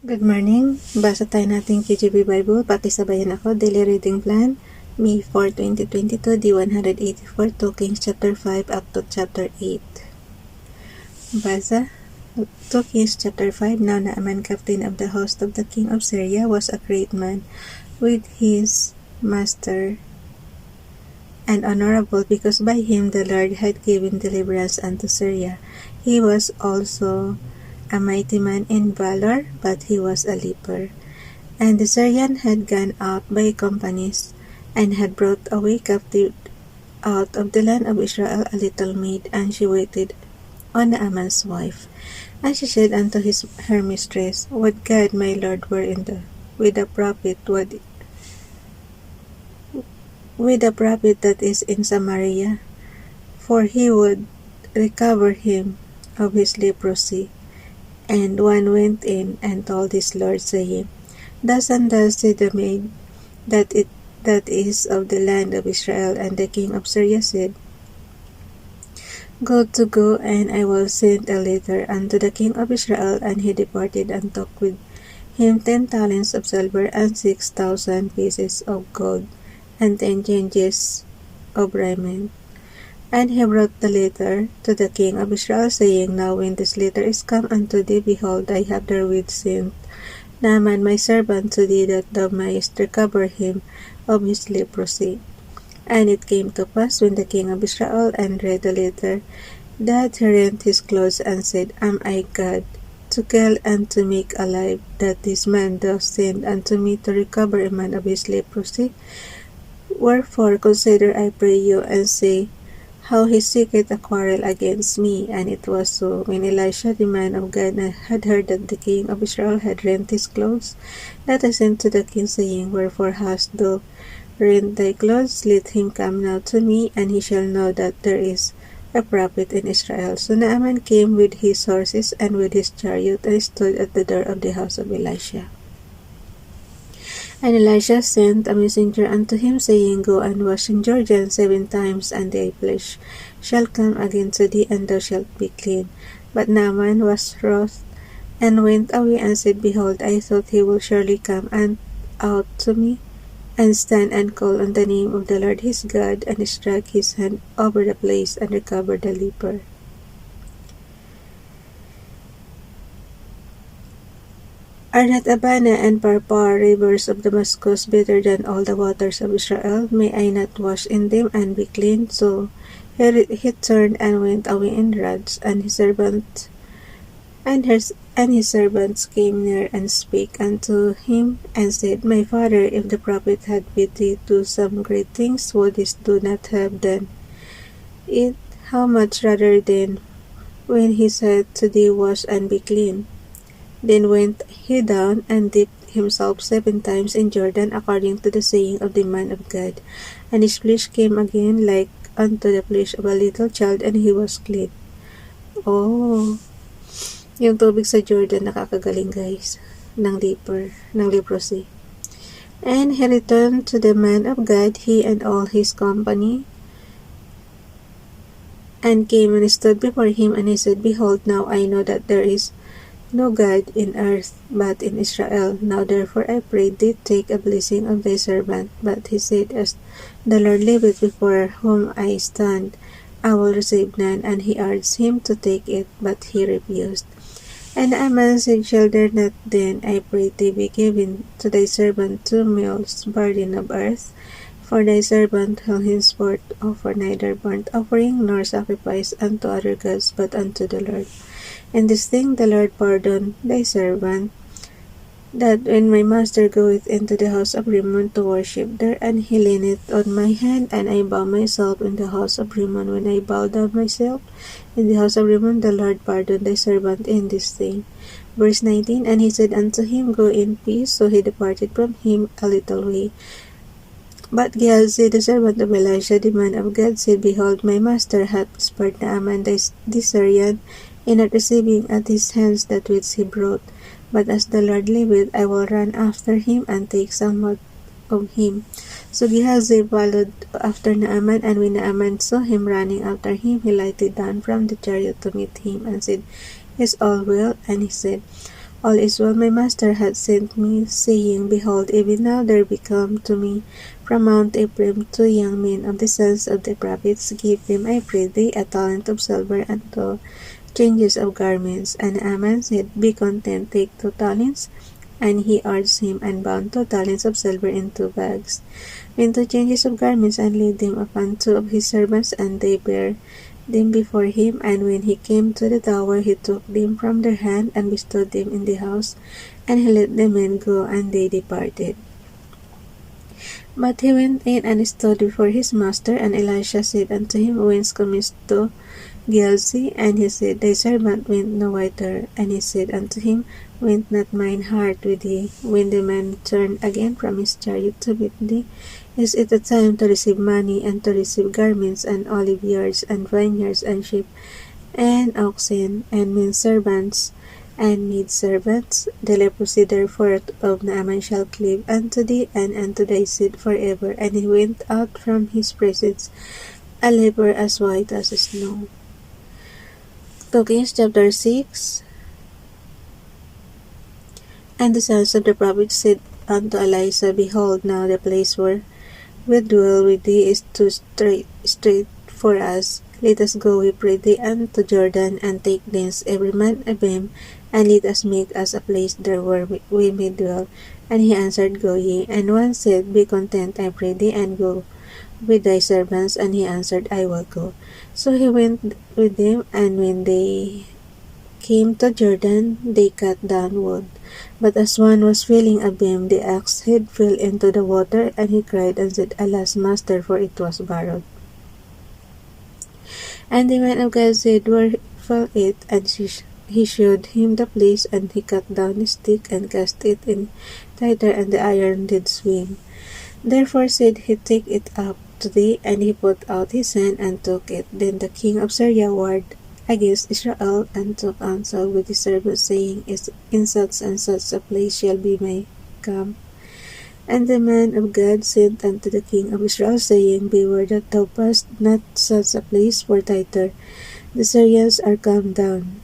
Good morning. Basa tayo natin KJV Bible. Pakisabayan ako. Daily reading plan. May 4, 2022, Day184 to Kings chapter 5 up to chapter 8. Basa. 2 Kings chapter 5. Now Naaman, captain of the host of the king of Syria, was a great man with his master and honorable, because by him the Lord had given deliverance unto Syria. He was also a mighty man in valor, but he was a leper. And the Syrian had gone out by companies, and had brought away captive out of the land of Israel a little maid, and she waited on Naaman's wife. And she said unto her mistress, Would God my Lord were with a prophet that is in Samaria, for he would recover him of his leprosy. And one went in and told his lord, saying, Thus and thus said the maid that is of the land of Israel. And the king of Syria said, Go, and I will send a letter unto the king of Israel. And he departed and took with him 10 talents of silver, and 6,000 pieces of gold, and 10 changes of raiment. And he brought the letter to the king of Israel, saying, Now when this letter is come unto thee, behold, I have therewith sent Naaman my servant to thee, that thou mayest recover him of his leprosy. And it came to pass, when the king of Israel and read the letter, that he rent his clothes, and said, Am I God, to kill and to make alive, that this man doth send unto me to recover a man of his leprosy? Wherefore consider, I pray you, and say, how he seeketh a quarrel against me. And it was so, when Elisha the man of God had heard that the king of Israel had rent his clothes, that he sent to the king, saying, Wherefore hast thou rent thy clothes? Let him come now to me, and he shall know that there is a prophet in Israel. So Naaman came with his horses and with his chariot, and stood at the door of the house of Elisha. And Elisha sent a messenger unto him, saying, Go and wash in Jordan 7 times, and thy flesh shall come again to thee, and thou shalt be clean. But Naaman was wroth, and went away, and said, Behold, I thought he will surely come out to me, and stand and call on the name of the Lord his God, and struck his hand over the place, and recovered the leper. Are not Abana and Parpar, rivers of Damascus, better than all the waters of Israel? May I not wash in them and be clean? So he turned and went away in wrath, and his servants came near and spake unto him, and said, My father, if the prophet had bid thee do some great things, wouldest do not have done it? How much rather then, when he said to thee, Wash and be clean? Then went he down and dipped himself 7 times in Jordan, according to the saying of the man of God. And his flesh came again like unto the flesh of a little child, and he was clean. Oh, yung tubig sa Jordan nakakagaling, guys, ng leprosy. And he returned to the man of God, he and all his company, and came and stood before him. And he said, Behold, now I know that there is no God in earth but in Israel. Now therefore I pray thee, take a blessing of thy servant. But he said, As the Lord liveth, before whom I stand, I will receive none. And he urged him to take it, but he refused. And Naaman said, Shall there not then, I pray thee, be given to thy servant 2 meals burden of earth? For thy servant will henceforth offer neither burnt offering nor sacrifice unto other gods, but unto the Lord. And this thing the Lord pardon thy servant, that when my master goeth into the house of Rimmon to worship there, and he leaneth on my hand, and I bow myself in the house of Rimmon, when I bow down myself in the house of Rimmon, the Lord pardon thy servant in this thing. Verse 19, And he said unto him, Go in peace. So he departed from him a little way. But Gehazi, the servant of Elisha, the man of God, said, Behold, my master hath spared Naaman the Syrian, in not receiving at his hands that which he brought. But as the Lord liveth, I will run after him, and take somewhat of him. So Gehazi followed after Naaman, and when Naaman saw him running after him, he lighted down from the chariot to meet him, and said, Is all well? And he said, All is well, my master had sent me, saying, Behold, even now there become to me from Mount Ephraim 2 young men of the sons of the prophets. Give them, I pray thee, a talent of silver and 2 changes of garments. And Aman said, Be content, take 2 talents. And he urged him, and bound 2 talents of silver in 2 bags, with 2 changes of garments, and laid them upon 2 of his servants, and they bare them before him. And when he came to the tower, he took them from their hand, and bestowed them in the house, and he let the men go, and they departed. But he went in and stood before his master, and Elisha said unto him, Whence comest thou, Gehazi? And he said, Thy servant went no whither. And he said unto him, Went not mine heart with thee, when the man turned again from his chariot to meet thee? Is it a time to receive money, and to receive garments, and olive yards, and vineyards, and sheep, and oxen, and men servants, and maid servants? The leprosy therefore of Naaman shall cleave unto thee, and unto thy seed forever. And he went out from his presence, a leper as white as snow. 2 Kings chapter 6. And the sons of the prophets said unto Elisha, Behold, now the place where we dwell with thee is too straight for us. Let us go, we pray thee, unto Jordan, and take thence every man a beam, and let us make us a place there where we may dwell. And he answered, Go ye. And one said, Be content, I pray thee, and go with thy servants. And he answered, I will go. So he went with them, and when they came to Jordan, they cut down wood. But as one was filling a beam, the axe head fell into the water, and he cried and said, Alas, master, for it was borrowed. And the man of God said, Where fell it? And he showed him the place, and he cut down the stick, and cast it in tighter, and the iron did swing. Therefore said he, Take it up to thee. And he put out his hand, and took it. Then the king of Syria warred against Israel, and took counsel with his servants, saying, In such and such a place shall be my camp. And the man of God sent unto the king of Israel, saying, Beware that thou pass not such a place, for tighter the Syrians are come down.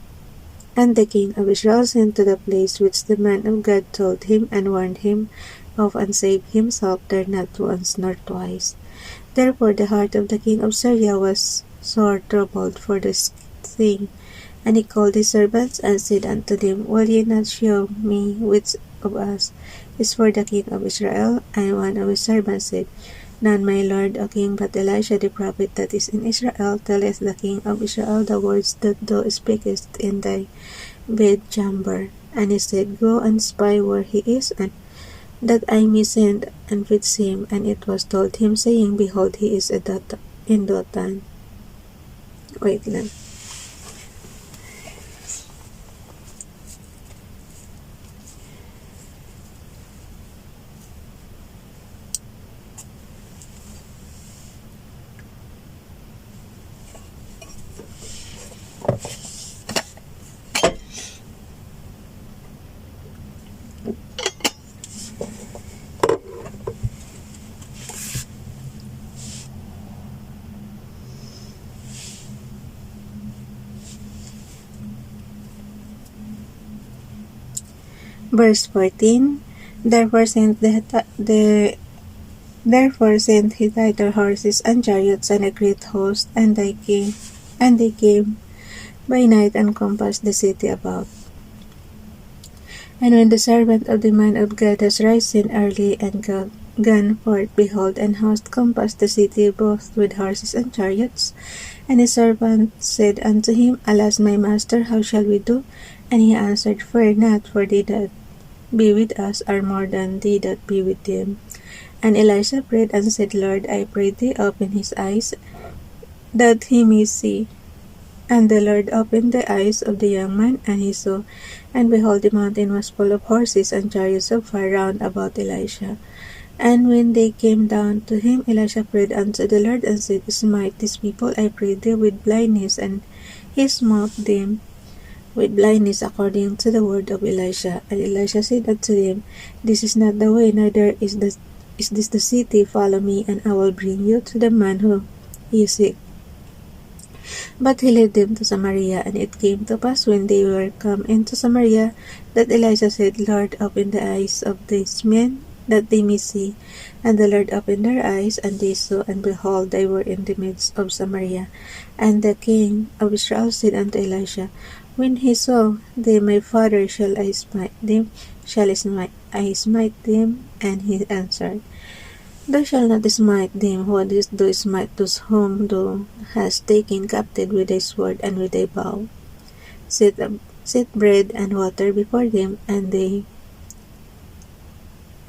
And the king of Israel sent to the place which the man of God told him, and warned him of, and saved himself there not once nor twice. Therefore the heart of the king of Syria was sore troubled for this thing. And he called his servants, and said unto them, Will ye not shew me which of us is for the king of Israel? And one of his servants said, None, my lord, O king, but Elisha the prophet that is in Israel telleth the king of Israel the words that thou speakest in thy bedchamber. And he said, Go and spy where he is, and that I may send and fetch him. And it was told him, saying, Behold, he is in Dothan. Wait lang. Verse 14. Therefore sent he thither horses and chariots and a great host, and they came by night and compassed the city about. And when the servant of the man of God has risen early and gone forth, behold, an host compassed the city both with horses and chariots. And his servant said unto him, Alas, my master, how shall we do? And he answered, Fear not, for they that be with us are more than they that be with them. And Elisha prayed and said, Lord, I pray thee, open his eyes, that he may see. And the Lord opened the eyes of the young man, and he saw, and behold, the mountain was full of horses and chariots of fire round about Elisha. And when they came down to him, Elisha prayed unto the Lord, and said, Smite these people, I pray thee, with blindness. And he smote them with blindness according to the word of Elisha. And Elisha said unto them, This is not the way, neither is this the city. Follow me, and I will bring you to the man who ye seek. But he led them to Samaria. And it came to pass when they were come into Samaria, that Elisha said, Lord, open the eyes of these men, that they may see. And the Lord opened their eyes, and they saw, and behold, they were in the midst of Samaria. And the king of Israel said unto Elisha, When he saw them, my father, shall I smite them? I smite them? And he answered, Thou shalt not smite them. What is thou smite those whom thou hast taken captive with thy sword and with thy bow? Set bread and water before them, and they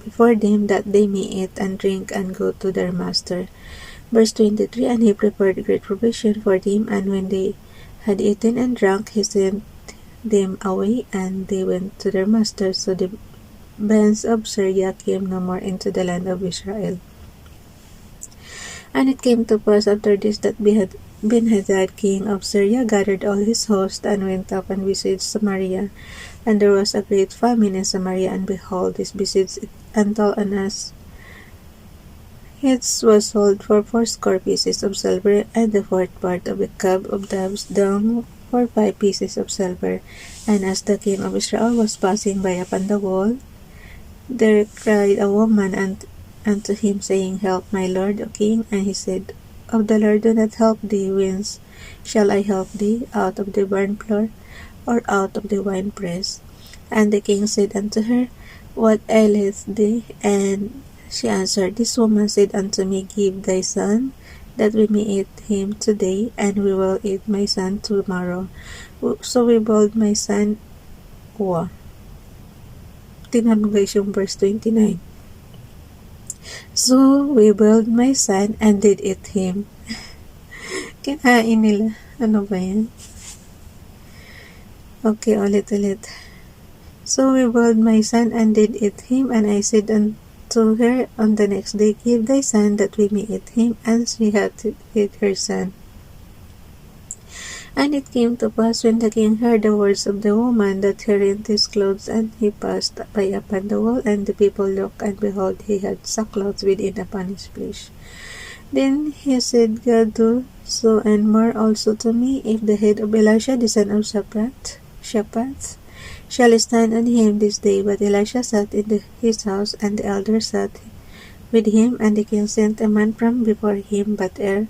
before them, that they may eat and drink and go to their master. Verse 23, And he prepared great provision for them, and when they had eaten and drunk, he sent them away, and they went to their master. So the bands of Syria came no more into the land of Israel. And it came to pass after this that Ben-Hadad king of Syria gathered all his host, and went up and besieged Samaria. And there was a great famine in Samaria, and behold, this besieged it until an ass heads was sold for 80 pieces of silver, and the fourth part of a cub of doves dung for 5 pieces of silver. And as the king of Israel was passing by upon the wall, there cried a woman unto him, saying, Help, my lord, O king. And he said, Of the Lord do not help thee. Whence shall I help thee? Out of the barn floor, or out of the winepress? And the king said unto her, What aileth thee? And she answered, This woman said unto me, Give thy son, that we may eat him today, and we will eat my son tomorrow. So we boiled my son. Tingnan mo guys yung verse 29. So we boiled my son and did eat him. Kinain nila. Ano ba yan? Okay, ulit. So we boiled my son and did eat him, and I said unto her on the next day, Give thy son, that we may eat him. And she had to eat her son. And it came to pass, when the king heard the words of the woman, that he rent his clothes, and he passed by upon the wall, and the people looked, and behold, he had sackcloth within upon his flesh. Then he said, God do so and more also to me, if the head of Elisha the son of Shaphat shall stand on him this day. But Elisha sat in his house, and the elders sat with him, and the king sent a man from before him. But ere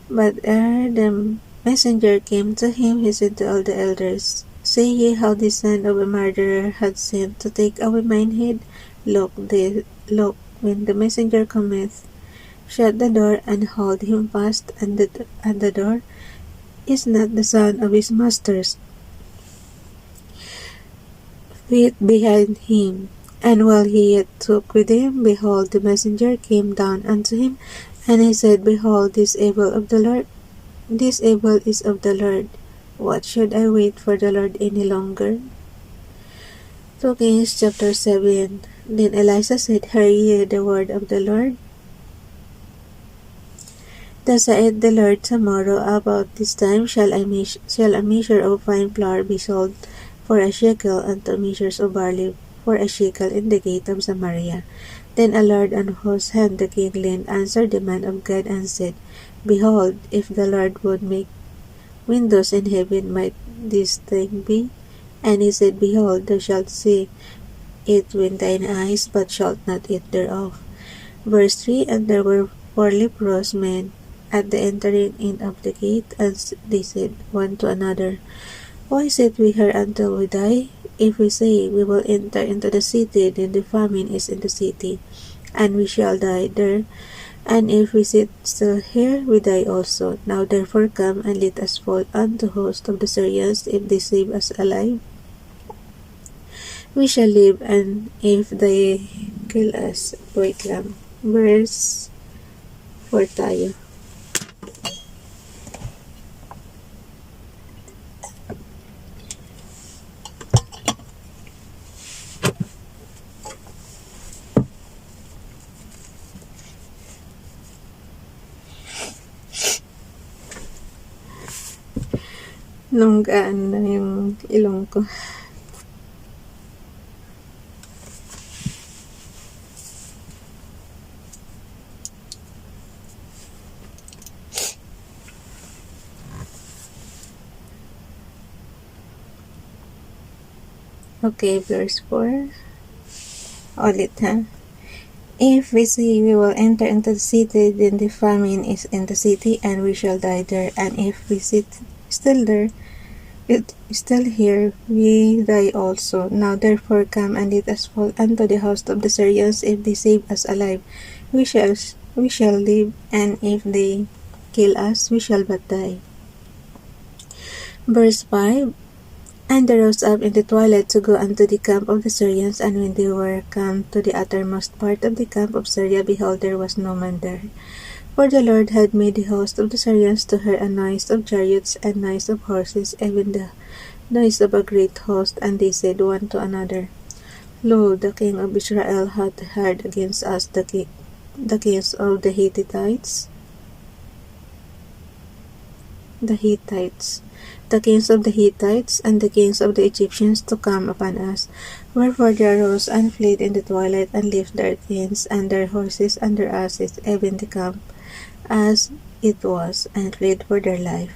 the messenger came to him, he said to all the elders, Say ye how the son of a murderer had sent to take away mine head? Look, when the messenger cometh, shut the door, and hold him fast, and the door is not the son of his master's feet behind him. And while he yet talked with him, behold, the messenger came down unto him, and he said, Behold, this evil is of the Lord. What should I wait for the Lord any longer? 2 Kings chapter 7. Then Elisha said, Hear ye the word of the Lord. Thus saith the Lord, Tomorrow about this time shall a measure of fine flour be sold for a shekel, and 2 measures of barley for a shekel in the gate of Samaria. Then a Lord on whose hand the king leaned answered the man of God, and said, Behold, if the Lord would make windows in heaven, might this thing be? And he said, Behold, thou shalt see it with thine eyes, but shalt not eat thereof. Verse 3, And there were 4 leprous men at the entering in of the gate, and they said one to another, Why sit we here until we die? If we say, We will enter into the city, then the famine is in the city, and we shall die there. And if we sit still here, we die also. Now therefore come, and let us fall unto host of the Syrians. If they save us alive, we shall live, and if they kill us, wait lang. Verse 4 tayo. Nung gaan na yung ilong ko. Okay, verse 4. Ulit ha. If we say we will enter into the city, then the famine is in the city, and we shall die there. And if we sit still there, it still here, we die also. Now therefore come and let us fall unto the host of the Syrians. If they save us alive, we shall live, and if they kill us, we shall but die. Verse 5. And they rose up in the twilight to go unto the camp of the Syrians, and when they were come to the uttermost part of the camp of Syria, behold, there was no man there. For the Lord had made the host of the Syrians to hear a noise of chariots and noise of horses, even the noise of a great host. And they said one to another, Lo, the king of Israel hath heard against us the kings of the Hittites, the kings of the Hittites, and the kings of the Egyptians to come upon us. Wherefore they arose and fled in the twilight, and left their tents, and their horses, and their asses, even the camp as it was, and fled for their life.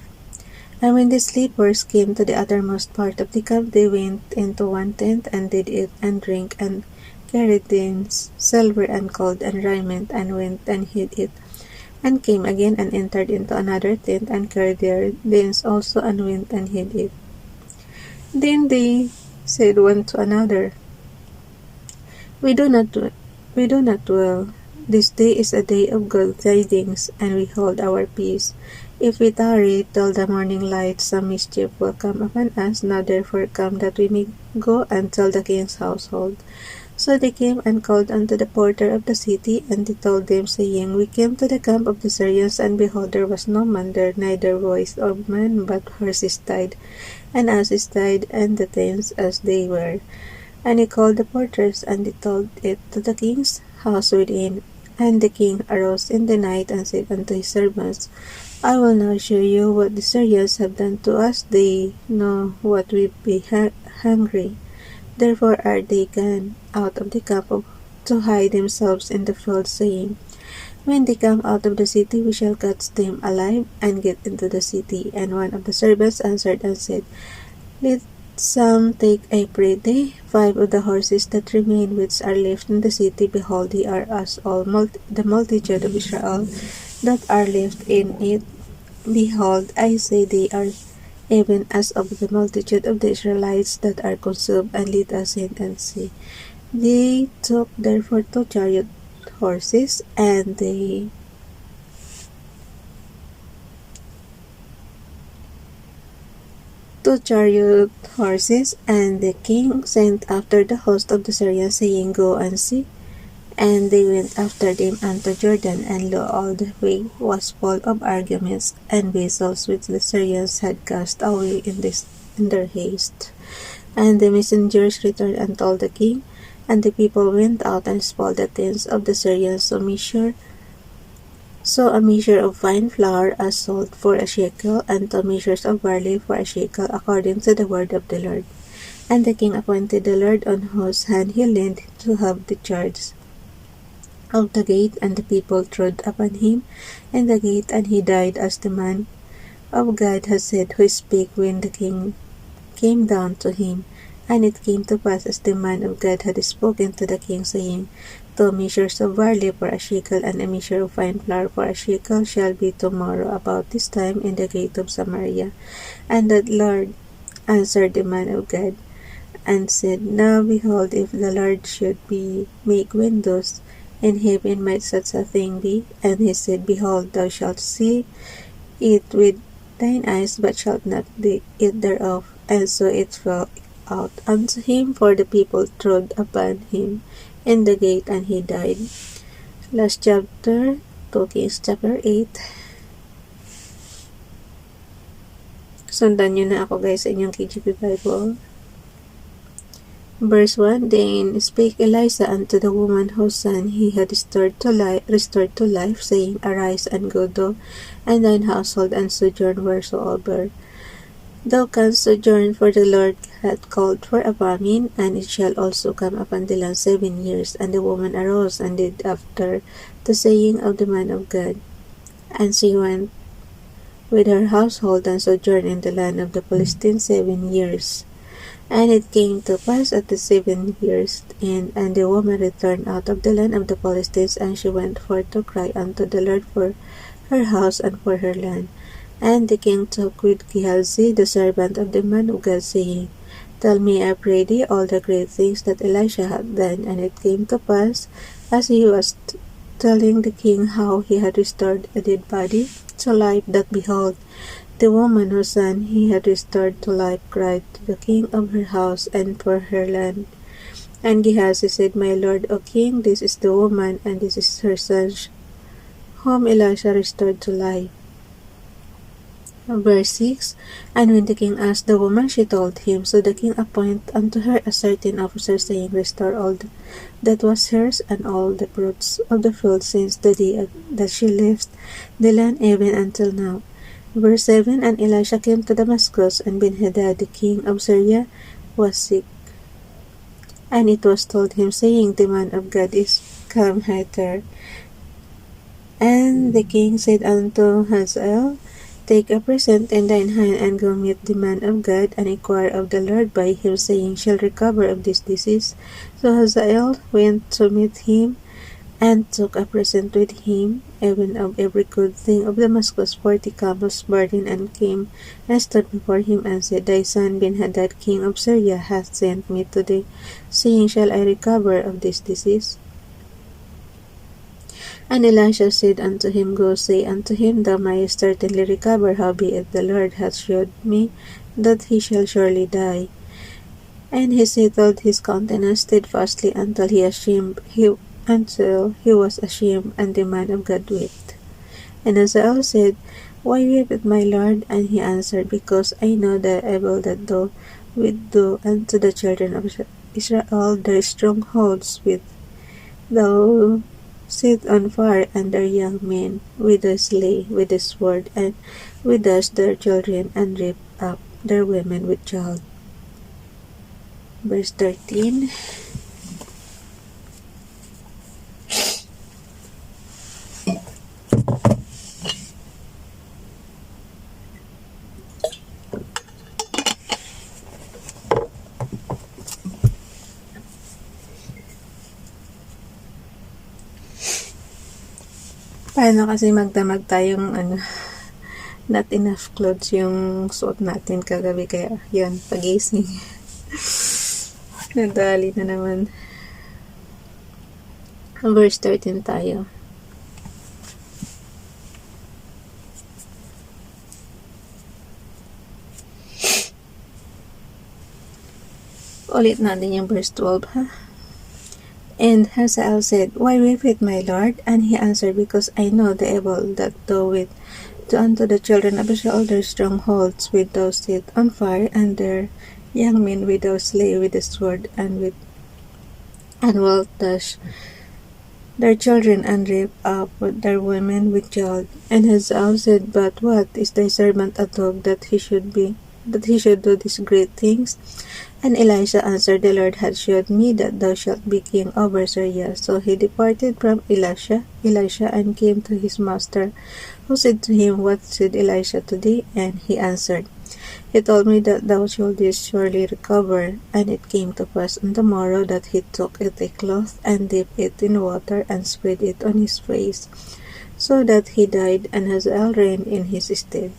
And when the sleepers came to the uttermost part of the camp, they went into one tent, and did eat and drink, and carried thence silver and gold and raiment, and went and hid it, and came again and entered into another tent, and carried their thence also, and went and hid it. Then they said one to another, We do not well. This day is a day of good tidings, and we hold our peace. If we tarry till the morning light, some mischief will come upon us. Now therefore come, that we may go and tell the king's household. So they came and called unto the porter of the city, and they told them, saying, We came to the camp of the Syrians, and behold, there was no man there, neither voice of man, but horses tied, and asses tied, and the tents as they were. And he called the porters, and they told it to the king's house within. And the king arose in the night, and said unto his servants, I will now show you what the Syrians have done to us. They know what we be hungry. Therefore are they gone out of the camp to hide themselves in the field, saying, When they come out of the city, we shall catch them alive, and get into the city. And one of the servants answered and said, Let some take, I pray thee, 5 of the horses that remain, which are left in the city. Behold, they are as all the multitude of Israel that are left in it. Behold, I say they are even as of the multitude of the Israelites that are consumed, and let us in and see. They took therefore 2 chariot horses, and they and the king sent after the host of the Syrians, saying, Go and see. And they went after them unto Jordan, and lo, all the way was full of arguments and vessels which the Syrians had cast away in their haste. And the messengers returned and told the king, and the people went out and spoiled the tents of the Syrians, so a measure of fine flour as salt for a shekel, and 2 measures of barley for a shekel, according to the word of the Lord. And the king appointed the Lord, on whose hand he leaned, to have the charge of the gate, and the people trod upon him in the gate, and he died, as the man of God had said, who spake when the king came down to him. And it came to pass, as the man of God had spoken to the king, saying, 2 measures of barley for a shekel, and a measure of fine flour for a shekel, shall be tomorrow about this time in the gate of Samaria. And the Lord answered the man of God, and said, Now behold, if the Lord should make windows in heaven, might such a thing be? And he said, Behold, thou shalt see it with thine eyes, but shalt not eat thereof. And so it fell out unto him, for the people trod upon him in the gate, and he died. Last chapter, 2 Kings chapter 8. Sundan nyo na ako guys sa inyong KGP Bible. Verse 1, Then spake Elisha unto the woman whose son he had restored to life, saying, Arise and go thou and thine household, and sojourn wheresoever thou canst sojourn, for the Lord hath called for a famine, and it shall also come upon the land 7 years. And the woman arose and did after the saying of the man of God. And she went with her household, and sojourned in the land of the Philistines 7 years. And it came to pass at the 7 years end, and the woman returned out of the land of the Philistines, and she went forth to cry unto the Lord for her house and for her land. And the king talked with Gehazi, the servant of the man of God, saying, Tell me, I pray thee, all the great things that Elisha had done. And it came to pass, as he was telling the king how he had restored a dead body to life, that behold, the woman whose son he had restored to life cried to the king of her house and for her land. And Gehazi said, My lord, O king, this is the woman, and this is her son, whom Elisha restored to life. Verse 6, And when the king asked the woman, she told him. So the king appointed unto her a certain officer, saying, Restore all that was hers, and all the fruits of the field, since the day that she left the land, even until now. Verse 7, And Elisha came to Damascus, and Benhadad the king of Syria was sick. And it was told him, saying, The man of God is come hither. And the king said unto Hazael, Take a present in thine hand, and go meet the man of God, and inquire of the Lord by him, saying, Shall recover of this disease? So Hazael went to meet him, and took a present with him, even of every good thing of Damascus, 40 camels burden, and came and stood before him, and said, Thy son Benhadad king of Syria hath sent me to thee, saying, Shall I recover of this disease? And Elisha said unto him, Go, say unto him, Thou mayest certainly recover, howbeit the Lord hath shewed me that he shall surely die. And he settled his countenance steadfastly until he was ashamed, and the man of God wept. And Hazael said, Why weepeth my lord? And he answered, Because I know the evil that thou wilt do unto the children of Israel, their strongholds, with thou set on fire, and their young men with the slay with the sword, and with dash their children, and rip up their women with child. Verse 13. Paano kasi magdamag tayong not enough clothes yung suot natin kagabi, kaya yun, pagising nadali na naman. Verse 13 tayo. Ulit natin yung verse 12, ha? And Hazael said, Why weepeth my lord? And he answered, Because I know the evil that thou wilt do unto the children of Israel, their strongholds with thou set on fire, and their young men with thou slay with the sword, and wilt dash their children, and rip up their women with child. And Hazael said, But what is thy servant a dog that he should do these great things? And Elisha answered, The Lord hath shewed me that thou shalt be king over Syria. So he departed from Elisha, and came to his master, who said to him, What said Elisha to thee? And he answered, He told me that thou shouldest surely recover. And it came to pass on the morrow that he took a cloth, and dipped it in water, and spread it on his face, so that he died, and Hazael reigned in his stead.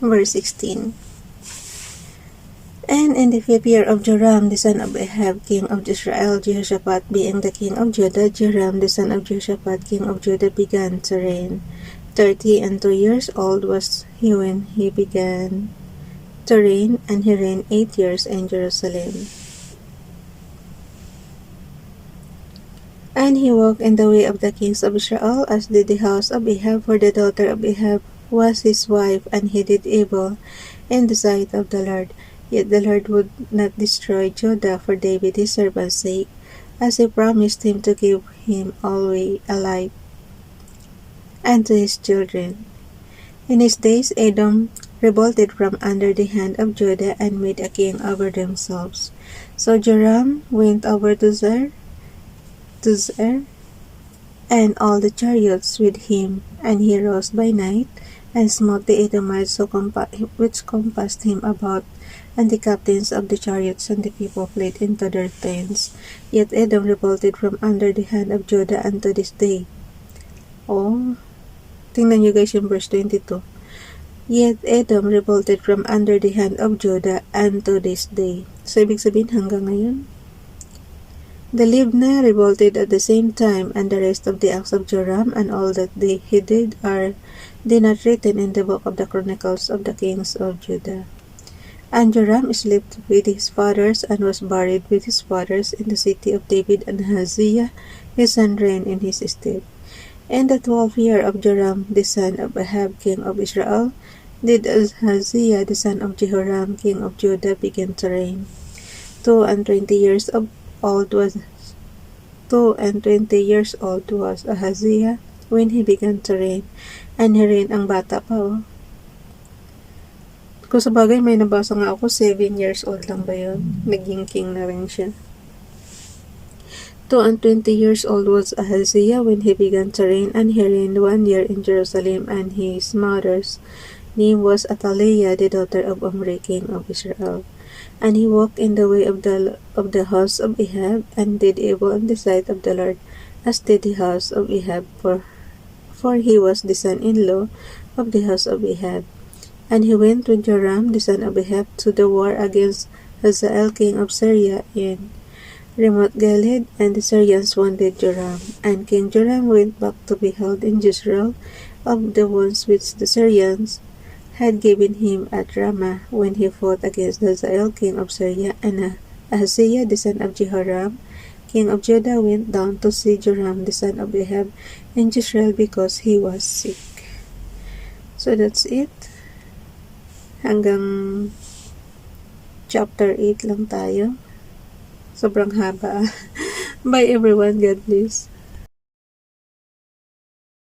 Verse 16. And in the 5th year of Joram, the son of Ahab, king of Israel, Jehoshaphat being the king of Judah, Joram, the son of Jehoshaphat, king of Judah, began to reign. 32 years old was he when he began to reign, and he reigned 8 years in Jerusalem. And he walked in the way of the kings of Israel, as did the house of Ahab, for the daughter of Ahab was his wife, and he did evil in the sight of the Lord. Yet the Lord would not destroy Judah for David his servant's sake, as he promised him to give him always alive, and to his children. In his days, Edom revolted from under the hand of Judah and made a king over themselves. So Joram went over to Zer, and all the chariots with him, and he rose by night, and smote the Edomites which compassed him about, and the captains of the chariots and the people fled into their tents. Yet Edom revolted from under the hand of Judah unto this day. Oh, tingnan nyo guys yung verse 22. Yet Edom revolted from under the hand of Judah unto this day. So, ibig sabihin hanggang ngayon. The Libnah revolted at the same time, and the rest of the acts of Joram and all that he did are they not written in the book of the Chronicles of the kings of Judah. And Joram slept with his fathers and was buried with his fathers in the city of David, and Ahaziah his son reigned in his stead. In the 12th year of Joram the son of Ahab king of Israel did Ahaziah the son of Jehoram king of Judah begin to reign. 22 years old was Ahaziah when he began to reign, and he reigned ang bata pa. Oh. Kung sa bagay may nabasa nga ako, 7 years old lang ba yun? Naging king na rin siya. 20 years old was Ahaziah when he began to reign, and he reigned 1 year in Jerusalem, and his mother's name was Athaliah, the daughter of Omri, king of Israel. And he walked in the way of the house of Ahab, and did evil in the sight of the Lord, as did the house of Ahab, for he was the son-in-law of the house of Ahab. And he went with Joram the son of Ahab to the war against Hazael king of Syria in Ramoth Gilead, and the Syrians wounded Joram. And King Joram went back to behold in Jezreel of the wounds which the Syrians had given him at Ramah when he fought against Hazael king of Syria. And Ahaziah the son of Jehoram king of Judah went down to see Joram the son of Ahab in Jezreel because he was sick. So that's it. Hanggang chapter 8 lang tayo. Sobrang haba. Bye everyone. God bless.